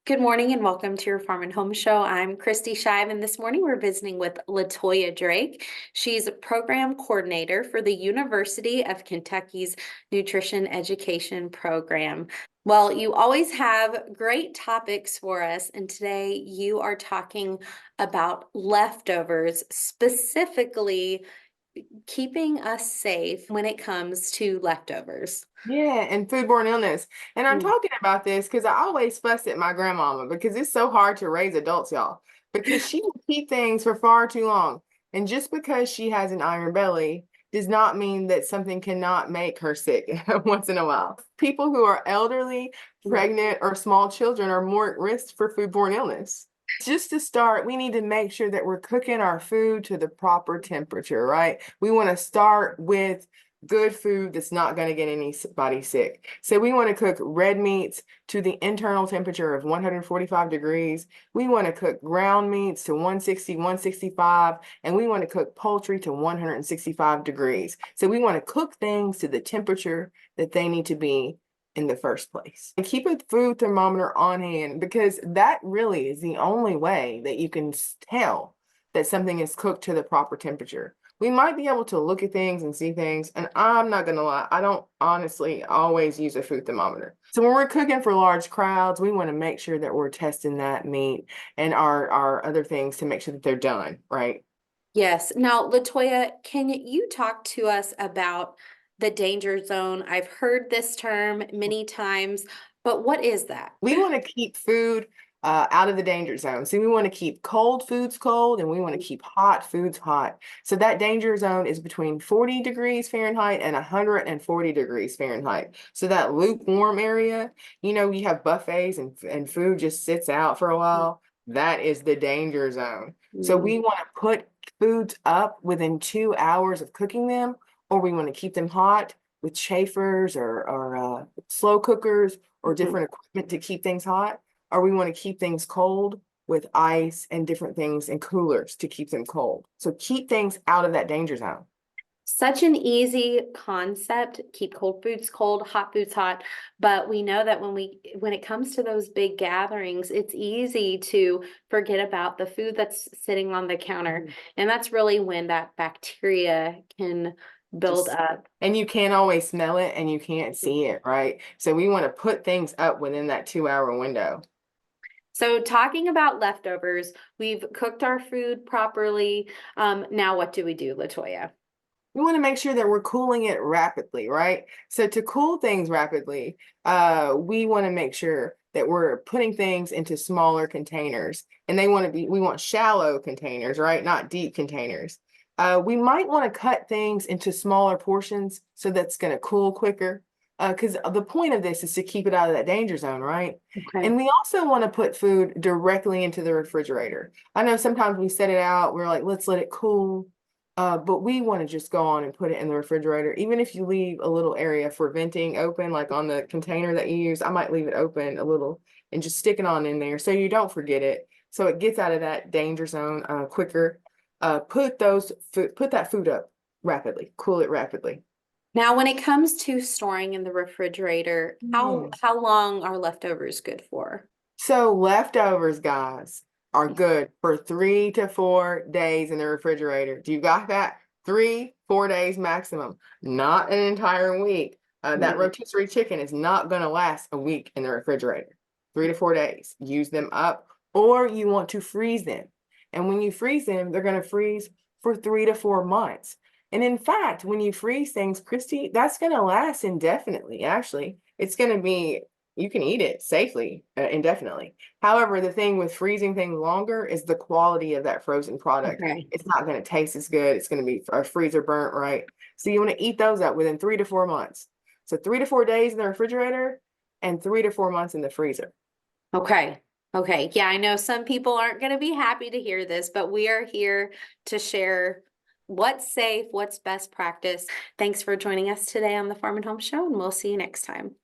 Good morning and welcome to your Farm and Home Show. I'm Kristi Shive, and this morning we're visiting with LaToya Drake. She's a program coordinator for the University of Kentucky's Nutrition Education Program. Well, you always have great topics for us, and today you are talking about leftovers, specifically keeping us safe when it comes to leftovers. Yeah, and foodborne illness. And I'm Mm. talking about this because I always fuss at my grandmama because it's so hard to raise adults, y'all, because she will keep things for far too long. And just because she has an iron belly does not mean that something cannot make her sick once in a while. People who are elderly, pregnant, or small children are more at risk for foodborne illness. Just to start, we need to make sure that we're cooking our food to the proper temperature, right? We want to start with good food that's not going to get anybody sick. So we want to cook red meats to the internal temperature of 145 degrees. We want to cook ground meats to 160, 165, and we want to cook poultry to 165 degrees. So we want to cook things to the temperature that they need to be in the first place. And keep a food thermometer on hand because that really is the only way that you can tell that something is cooked to the proper temperature. We might be able to look at things and see things, and I'm not gonna lie, I don't honestly always use a food thermometer. So when we're cooking for large crowds, we want to make sure that we're testing that meat and our other things to make sure that they're done, right? Yes. Now, LaToya, can you talk to us about the danger zone? I've heard this term many times, but what is that? We want to keep food out of the danger zone. So we want to keep cold foods cold and we want to keep hot foods hot. So that danger zone is between 40 degrees Fahrenheit and 140 degrees Fahrenheit. So that lukewarm area, you have buffets and food just sits out for a while. That is the danger zone. So Mm. we want to put foods up within 2 hours of cooking them, or we want to keep them hot with chafers or slow cookers or Mhm. different equipment to keep things hot, or we want to keep things cold with ice and different things and coolers to keep them cold. So keep things out of that danger zone. Such an easy concept, keep cold foods cold, hot foods hot. But we know that when it comes to those big gatherings, it's easy to forget about the food that's sitting on the counter. And that's really when that bacteria can build Just up. and you can't always smell it and you can't see it, right? So we want to put things up within that 2 hour window. So talking about leftovers, we've cooked our food properly. Now what do we do, LaToya? We want to make sure that we're cooling it rapidly, right? So to cool things rapidly, we want to make sure that we're putting things into smaller containers, and we want shallow containers, right? Not deep containers. We might want to cut things into smaller portions so that's going to cool quicker. Because the point of this is to keep it out of that danger zone, right? Okay. And we also want to put food directly into the refrigerator. I know sometimes we set it out, we're like, let's let it cool. But we want to just go on and put it in the refrigerator. Even if you leave a little area for venting open, like on the container that you use, I might leave it open a little and just stick it on in there so you don't forget it. So it gets out of that danger zone quicker. Put that food up rapidly, cool it rapidly. Now, when it comes to storing in the refrigerator, how Yeah. how long are leftovers good for? So leftovers, guys, are good for 3 to 4 days in the refrigerator. Do you got that? 3, 4 days maximum, not an entire week. That Mm. rotisserie chicken is not going to last a week in the refrigerator. 3 to 4 days. Use them up, or you want to freeze them. And when you freeze them, they're going to freeze for 3 to 4 months. And in fact, when you freeze things, Kristi, that's going to last indefinitely. Actually, it's going to be you can eat it safely, indefinitely. However, the thing with freezing things longer is the quality of that frozen product. Okay. It's not going to taste as good. It's going to be freezer burnt, right? So you want to eat those up within 3 to 4 months. So 3 to 4 days in the refrigerator and 3 to 4 months in the freezer. Okay. Okay. Yeah, I know some people aren't going to be happy to hear this, but we are here to share what's safe, what's best practice. Thanks for joining us today on the Farm and Home Show, and we'll see you next time.